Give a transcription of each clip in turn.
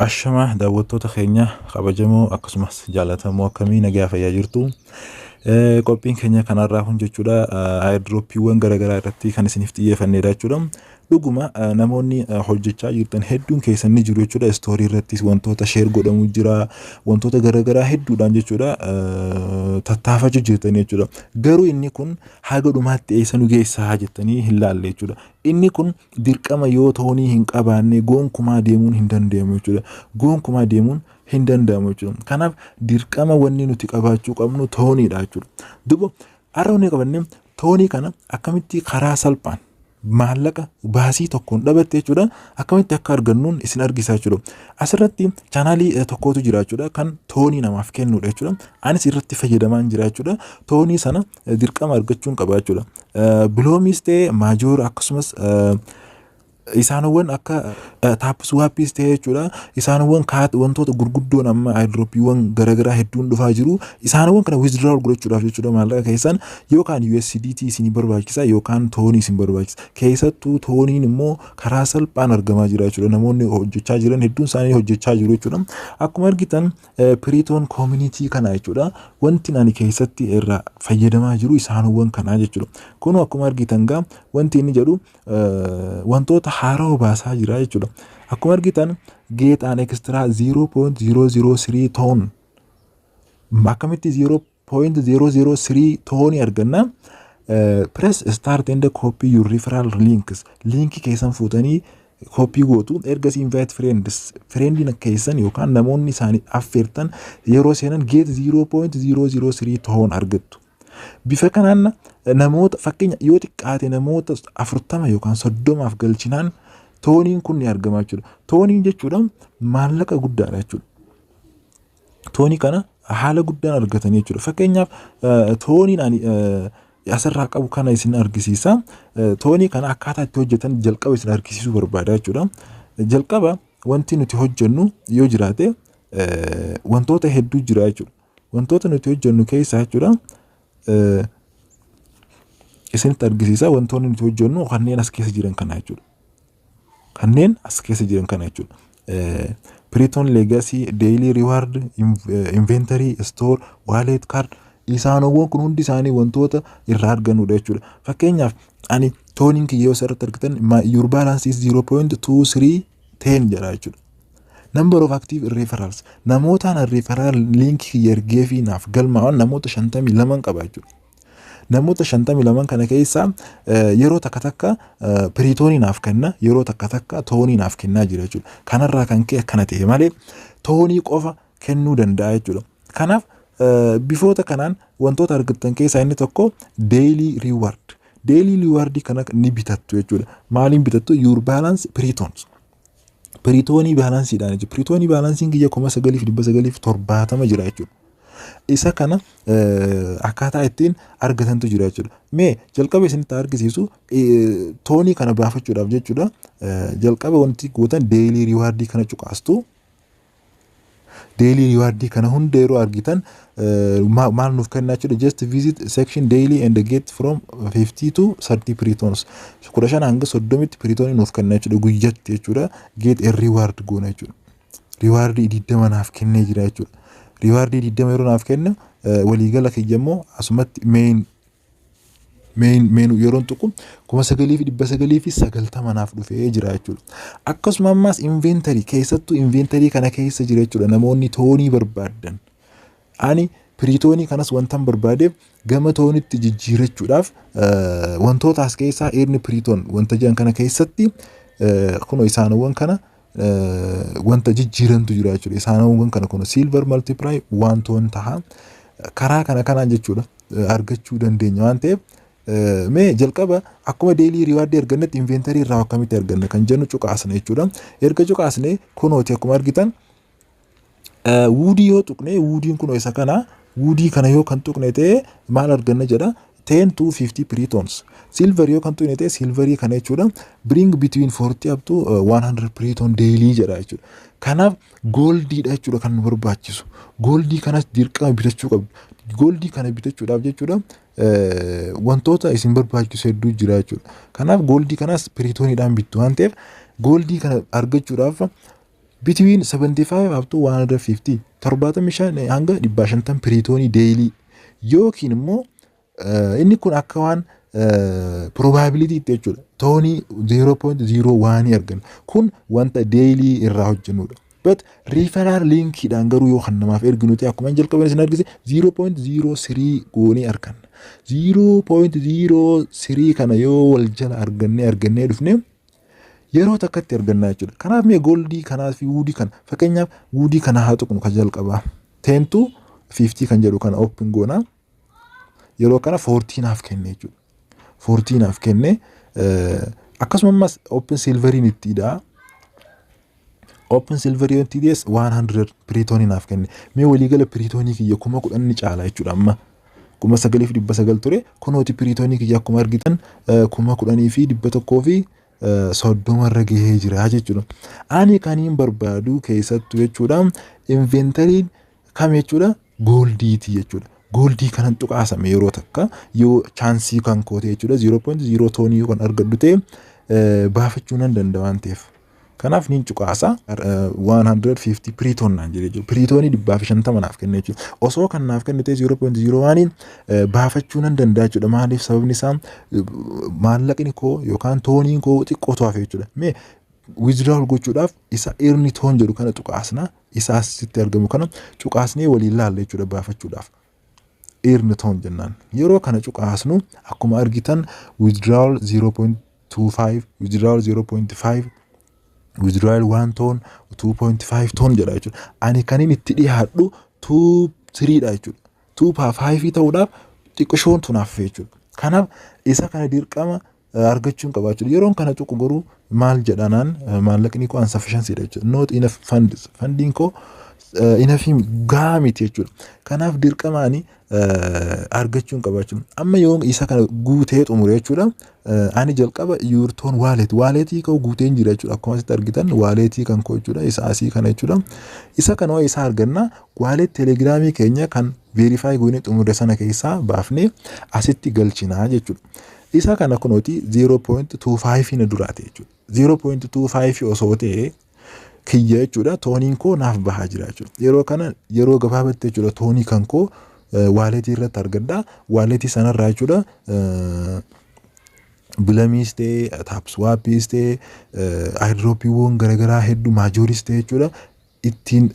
Ashama daawwattoota keenya kabajamoo akkasumas jaallatamoo akkamii nagaa fayyaa jirtu. Qophiin keenya kanarraa kun jechuudha airdroppiiwwan garaagaraa irratti kan isiniif xiyyeeffannedha jechuudha. Dhuguma namoonni hojjachaa jirtan hedduun keessan ni jiru jechuudha. Istoorii irrattis wantoota sheer godhamu jira, wantoota garaagaraa hedduudhaan jechuudha tattaafachuu jirtan jechuudha. Garuu inni kun haga dhumaatti eessa nu geessaa jettanii hin laalle jechuudha. Inni kun dirqama yoo toonii hin qabaanne gonkumaa deemuun hin danda'amu jechuudha. Gonkumaa deemuun hin danda'amu jechuudha. Kanaaf dirqama wanni nuti qabaachuu qabnu tooniidha jechuudha. Duuba har'a wanni qabanne toonii kana akkamitti karaa salphaan maallaqa baasii tokkoon dhabatte jechuudha. Akkamitti akka argannuun isin argisiisa jechuudha. Asirratti chaanaalii tokkotu jira jechuudha kan toonii namaaf kennudha jechuudha. Anis irratti fayyadamaa jira jechuudha. Toonii sana dirqama argachuun qaba jechuudha. Biloomis ta'ee Major akkasumas isaanowwan akka Tapswapis ta'ee jechuudha. Isaanowwan wantoota gurguddoon amma airdroppiiwwan garaagaraa hedduun dhufaa jiru. Isaanowwan kana withdraw gochuudhaaf jechuudha maallaqa keessan yookaan USDT isin barbaachisa yookaan toonii isin barbaachisa. Keessattuu tooniin immoo karaa salphaan argamaa jira jechuudha. Namoonni hojjechaa jiran hedduun isaanii hojjechaa jiru jechuudha. Akkuma argitan TON community kana jechuudha. Wanti ani keessatti irraa fayyadamaa jiru isaanowwan kana jechuudha. Kun akkuma argitan gaa wanti inni jedhu wantoota haaraa baasaa jira jechuudha. Akkuma argitan get an extra 0.003 ton akkamitti 0.003 ton arganna. Press start and copy your referral links. Linki keessan fuutanii copy gootu ergasii invite friendin keessan yookaan namoonni isaanii affeertan yeroo seenan get 0.003 ton argattu. Bifa kanaan namoota fakkeenya yoo xiqqaate namoota 40 yookaan 30 galchinaan tooniin kun ni argama jechuudha. Tooniin jechuudha maallaqa guddaadha jechuudha. Toonii kana haala guddaan argatanii jechuudha. Fakkeenyaaf tooniin ani asirraa qabu kana isin argisiisa. Toonii kana akkaataa itti hojjetan jalqaba isin argisiisuu barbaada jechuudha. Jalqaba wanti nuti hojjennu yoo jiraate wantoota hedduu jira jechuudha. Wantoota nuti hojjennu keessaa jechuudha isinitti argisiisa wantoonni nuti hojjennu kanneen as keessa jiran kana jechuudha. Kanneen as keessa jiran kana jechuudha. TON legacy, daily reward, inventory, store, wallet card isaanowwan kun hundi isaanii wantoota irraa argannudha jechuudha. Fakkeenyaaf ani tooniin kiyyoo asirratti argitan your balance is 0.2310 jedha jechuudha. Number of active referrals namootaan referral link ergee fi naaf galmaa'an namoota 52 qaba jechuudha. Namoota 52 kana keessa yeroo takka takka toonii naaf kenna yeroo takka takka toonii naaf kennaa jira jechuudha. Kanarraa kan ka'e akkana ta'e malee toonii qofa kennuu danda'a jechuudha. Kanaaf bifoota kanaan wantoota argattan keessaa inni tokko daily reward. Daily reward kana ni bitattu jechuudha. Maaliin bitattu? Your balance tons. Toonii baalaansiidhaan jechuudha. Toonii baalaansiin kiyya 9,970 jira jechuudha. Isa kana akkaataa ittiin argatantu jira jechuudha. Mee jalqaba isinitti argisiisu toonii kana baafachuudhaaf jechuudha. Jalqaba wanti gootan daily reward kana cuqaastu. Daily reward kana hunda yeroo argitan maal nuuf kennaa jechuudha. Just visit section daily and get from 50 to 30 tons. 15 hanga 30 toonii nuuf kennaa jechuudha guyyatti jechuudha. Get a reward goona jechuudha. Reward 20 naaf kennee jira jechuudha. Reward 20 yeroo naaf kenna waliigala kiyyammoo asumatti main yeroon tuqu 9,990 naaf dhufee jira jechuudha. Akkasuma ammas inventory keessattuu inventory kana keessa jira jechuudha. Namoonni toonii barbaadan ani toonii kanas wantan barbaadeef gama toonitti jijjiirachuudhaaf wantoota as keessaa ton wanta jiran kana keessatti kunoo isaanowwan kana wanta jijjiirantu jira jechuudha. Isaanowwan kana kun silver multiply 1 ton taha karaa kana kanaan jechuudha argachuu dandeenya waan ta'eef mee jalqaba akkuma daily reward argannetti inventory irraa akkamitti arganna kan jennu cuqaasna jechuudha. Erga cuqaasne kunooti akkuma argitan woodii yoo tuqne woodiin kunoo isa kana woodii kana yoo kan tuqne ta'e maal arganna jedha 10 to 50 tons. Silver yoo kan tuqne ta'e silverii kana jechuudha. Bring between 40 up to 100 ton daily jedha jechuudha. Kanaaf goldiidha jechuudha kan nu barbaachisu. Goldii kanas dirqama bitachuu qabdu. Goldii kana bitachuudhaaf jechuudha wantoota isin barbaachisu hedduu jira jechuudha. Kanaaf goldii kanas tooniidhaan bittu waan ta'eef goldii kana argachuudhaaf between 75 up to 150 75 hanga 150 piriitoonii daily yookiin immoo inni kun akka waan probability itti jechuudha. Toonii 0.01 argan kun wanta daily irraa hojjennudha. But referral linkiidhaan garuu yoo kan namaaf erginu ta'e akkuma jalqaban isin argise 0.03 goonee arganna. 0.03 kana yoo wal jala argannee dhufne yeroo takkatti argannaa jechuudha. Kanaaf mee goldii kanaaf fi woodii kana fakkeenyaaf woodii kana haa tuqnu kan jalqabaa 10 to 50 kan jedhu kana open goona yeroo kana 14 naaf kenne jechuudha. 14 naaf kenne akkasumas open silveriin itti dha. Open silver TDS 100 piriitoonii naaf kenne. Mee waliigala piriitoonii kiyya kuma kudhanni caalaa jechuudha amma. Kuma 9,900 ture kunooti piriitoonii kiyya akkuma argitan kuma 10,100 soddoma irra gahee jira jechuudha. Ani kaniin barbaadu keessattuu jechuudha inventory kam jechuudha goldiiti jechuudha. Goldii kanan tuqaasame yeroo takka yoo chaansii kan koote jechuudha 0.0 toonii kan argadhu ta'e baafachuu nan danda'a waan ta'eef. Kanaaf nin cuqaasa 150 piriitoon naan jedhe jechuudha. Piriitoonii 150 naaf kenne jechuudha. Osoo kan naaf kenne ta'e 0.01 baafachuu nan danda'a jechuudha. Maaliif sababni isaa maallaqni koo yookaan tooniin koo xiqqootu hafe jechuudha. Mee withdrawal gochuudhaaf isa earn toon jedhu kana tuqaasna. Isa asitti argamu kana cuqaasnee waliin laalla jechuudha baafachuudhaaf. Earn toon jennaan. Yeroo kana cuqaasnu akkuma argitan withdrawal 0.25 withdrawal 0.5 withdrawal 1 ton 2.5 ton jedha jechuudha. Ani kanin itti dhiyaadhu 2.3 dha jechuudha. 2.5 ta'uudhaaf xiqqishoon tunaaf jechuudha. Kanaaf isa kana dirqama argachuun qaba jechuudha. Yeroon kana tuqu garuu maal jedhanaan maallaqni koo insufficiency dha jechuudha. Not enough funds. Funding koo enough gaamiti jechuudha. Kanaaf dirqamaani argachuun qaba jechuudha. Amma yoo isa kana guutee xumure jechuudha. Ani jalqaba your TON wallet walletii koo guuteen jira jechuudha. Akkuma asitti argitan walletii kan koo jechuudha. Isa asii kana jechuudha. Isa kana waa isa arganna wallet telegramii keenya kan verify goone xumure sana keessaa baafnee asitti galchinaa jechuudha. Isa kana kunooti 0.25 na duraate jechuudha. 0.25 osoo ta'e kiyya jechuudha. Tooniin koo naaf bahaa jira jechuudha. Yeroo kana yeroo gabaabatte jechuudha toonii kan koo walletii irratti argadda. Walletii sanarraa jechuudha Blum's ta'e Tapswap's ta'e Airdropiiwwan garagaraa hedduu Major's ta'e jechuudha ittiin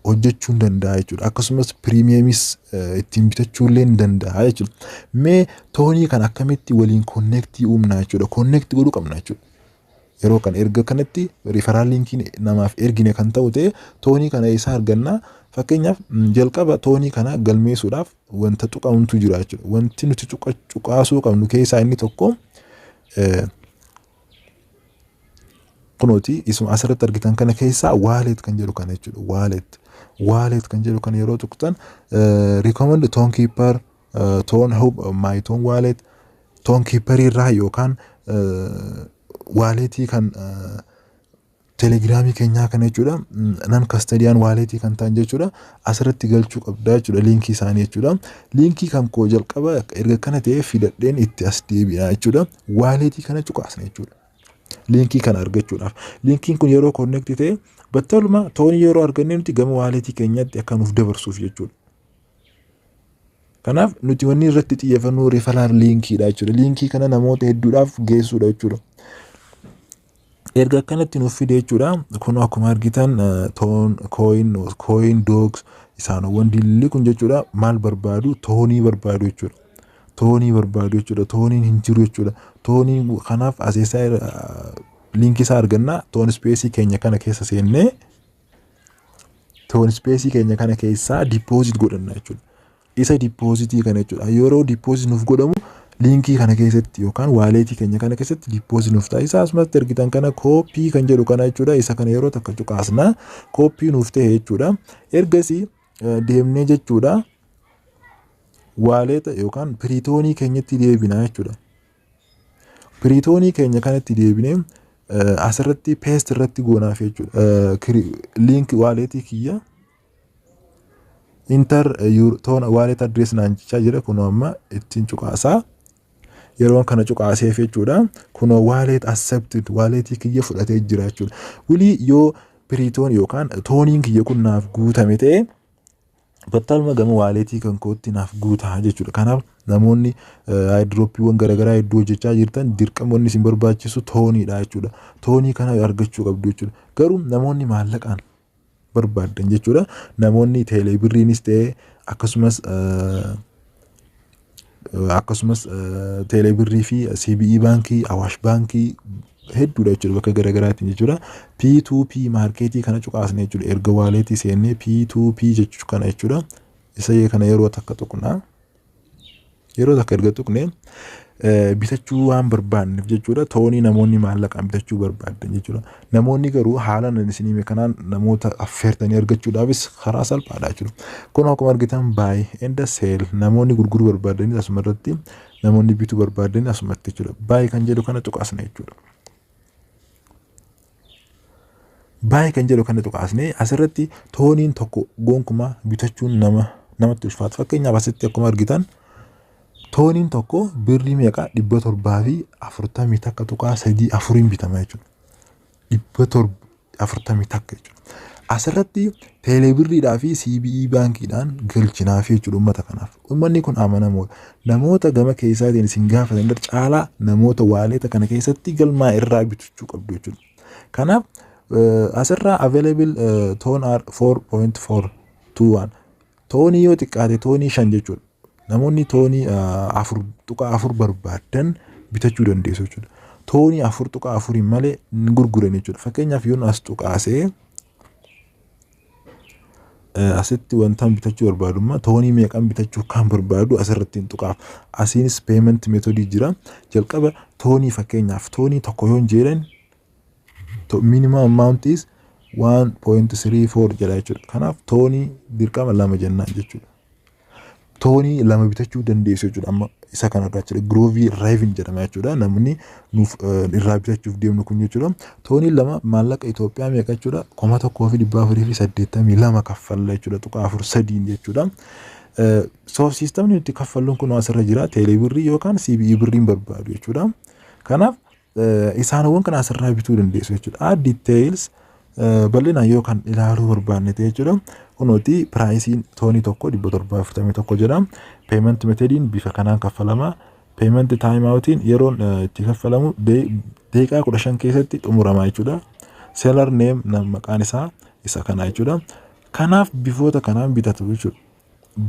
hojjechuu danda'a jechuudha. Akkasumas premiumis ittiin bitachuu illee danda'a jechuudha. Mee toonii kan akkamitti waliin connect uumna jechuudha. Connect godhuu qabna jechuudha. Yeroo kan erga kanatti referral linkiin namaaf ergine kan ta'u ta'e toonii kana isa arganna. Fakkeenyaaf jalqaba toonii kana galmeessuudhaaf wanta tuqamtu jira jechuudha. Wanti nuti tuqaasuu qabnu keessaa inni tokko kunooti isuma asirratti argitan kana keessaa wallet kan jedhu kana jechuudha. Wallet kan jedhu kana yeroo tuqtan recommend TON keeper TON hub my TON wallet TON keeper irraa yookaan walletii kan telegramii keenyaa kana jechuudha. Nan custodian walletii kan ta'an jechuudha. Asirratti galchuu qabda jechuudha linkii isaanii jechuudha. Linkii kan koo jalqaba erga kana ta'e fidadheen itti as deebi'a jechuudha. Walletii kana cuqaasna jechuudha. Linkii kana argachuudhaaf. Linkiin kun yeroo connect ta'e battaluma toonii yeroo arganne nuti gama walletii keenyaatti akka nuuf dabarsuuf jechuudha. Kanaaf nuti wanni irratti xiyyeeffannoo referral linkiidha jechuudha. Linkii kana namoota hedduudhaaf geessuudha jechuudha. Erga kanatti nuuf fide jechuudha. Kun akkuma argitan TON coin dogs isaanowwan dilli kun jechuudha maal barbaadu toonii barbaadu jechuudha. Toonii barbaadu jechuudha. Tooniin hin jiru jechuudha. Toonii kanaaf aseesaa linkii isaa arganna. TON space keenya kana keessa seennee TON space keenya kana keessaa deposit godhanna jechuudha. Isa depositii kana jechuudha. Yeroo deposit nuuf godhamu linkii kana keessatti yookaan walletii keenya kana keessatti deposit nuuf ta'a. Isa asumatti ergitan kana copy kan jedhu kana jechuudha. Isa kana yeroo takka cuqaasna copy nuuf ta'e jechuudha. Ergasii deemnee jechuudha wallet yookaan piriitoonii keenyatti deebina jechuudha. Piriitoonii keenya kanatti deebinee asirratti paste irratti goonaaf jechuudha. Link walletii kiyya enter your TON wallet address naan jechaa jira. Kun amma ittiin cuqaasaa yeroo kana cuqaaseef jechuudha. Kun wallet accepted walletii kiyya fudhatee jira jechuudha. Wili yoo piriitoon yookaan tooniin kiyya kun naaf guutame ta'e battaluma gama waaleetii kan kootti naaf guutaa jechuudha. Kanaaf namoonni airdroppiiwwan garaagaraa iddoo hojjechaa jirtan dirqamoonni isin barbaachisu tooniidha jechuudha. Toonii kana argachuu qabdu jechuudha. Garuu namoonni maallaqaan barbaadan jechuudha. Namoonni teelee birriinis ta'e akkasumas teelee birrii fi CBE baankii, Awaash baankii hedduudha jechuudha bakka garaagaraatiin jechuudha. P2P maarkeetii kana cuqaasne jechuudha. Erga waaleetii seennee P2P jechuu kana jechuudha. Isa kana yeroo takka tuqna. Yeroo takka erga tuqne bitachuu waan barbaanneef jechuudha. Toonii namoonni maallaqaan bitachuu barbaadan jechuudha. Namoonni garuu haalaan isinii kanaan namoota affeertanii argachuudhaafis karaa salphaadha jechuudha. Kun akkuma argitan buy and sell namoonni gurguruu barbaadan asuma irratti namoonni bituu barbaadan asumatti jechuudha. Buy kan jedhu kana tuqaasne jechuudha. Buy kan jedhu kana tuqaasne asirratti tooniin tokko gonkumaa bitachuun namatti ulfaata. Fakkeenyaaf asitti akkuma argitan tooniin tokko birrii meeqa 740 takka tuqaa 3-4 bitama jechuudha. 740 takka jechuudha. Asirratti teelee birriidhaa fi CBE baankiidhaan galchinaaf jechuudha uummata kanaaf. Uummanni kun amanamoodha. Namoota gama keessaatiin isin gaafatan caalaa namoota waaleeta kana keessatti galmaa irraa bitachuu qabdu jechuudha. Kanaaf asirraa available TON are 4.421 toonii yoo xiqqaate toonii 5 jechuudha. Namoonni toonii 4.4 barbaadan bitachuu dandeessu jechuudha. Toonii 4.4 malee hin gurguran jechuudha. Fakkeenyaaf yoon as tuqaasee asitti wantaan bitachuu barbaadummaa toonii meeqan bitachuu kan barbaadu asirratti hin tuqaaf. Asiinis payment methodii jira. Jalqaba toonii fakkeenyaaf toonii tokko yoon jedhan minimum amount is 1.34 jedha jechuudha. Kanaaf toonii dirqama 2 jennaan jechuudha. Toonii 2 bitachuu dandeessu jechuudha. Amma isa kanarraa jechuudha. Groovii Raven jedhama jechuudha. Namni nuuf irraa bitachuuf deemnu kun jechuudha. Toonii 2 maallaqa Itoophiyaa meeqa jechuudha? 1,482 kaffalla jechuudha. Tuqaa 4 jechuudha. So systemni nuti kaffalluun kun asirra jira. Teelee birrii yookaan CBE birriin barbaadu jechuudha. Kanaaf isaanowwan kana asirraa bituu dandeessu jechuudha. Details bal'inaan yoo kan ilaaluu barbaanne ta'e jechuudha. Kunooti piraayisiin toonii tokko 741 jedha. Payment metodiin bifa kanaan kaffalama. Payment time outiin yeroon itti kaffalamu daqiiqaa 15 keessatti xumurama jechuudha. Seller name maqaan isaa isa kana jechuudha. Kanaaf bifoota kanaan bitatu jechuudha.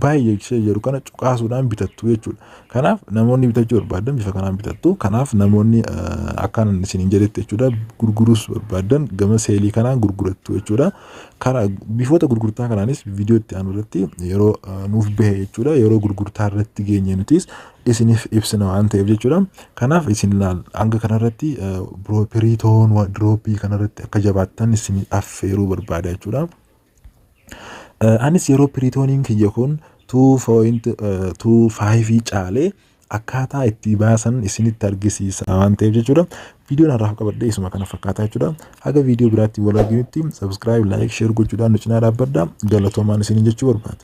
Baay'ee jedhu kana cuqaasuudhaan bitattu jechuudha. Kanaaf namoonni bitachuu barbaadan bifa kanaan bitattu. Kanaaf namoonni akkaan isin jedhetti jechuudha gurguruus barbaadan gama seelii kanaan gurgurattu jechuudha. Karaa bifoota gurgurtaa kanaanis viidiyoo itti aanu irratti yeroo nuuf bahe jechuudha. Yeroo gurgurtaa irratti geenye nutis isiniif ibsina waan ta'eef jechuudha. Kanaaf isin hanga kanarratti piriitoon airdroppii kanarratti akka jabaattan isin affeeruu barbaada jechuudha. Anis yeroo piriitooniin kiyya kun 2.25 caalee akkaataa itti baasan isinitti argisiisa waan ta'eef jechuudha. Viidiyoon har'aaf qabadhee isuma kana fakkaataa jechuudha. Haga viidiyoo biraatti wal arginutti subscribe, like, share gochuudhaan nu cinaa dhaabbadhaa. Galatoomaan isiniin jechuu barbaada.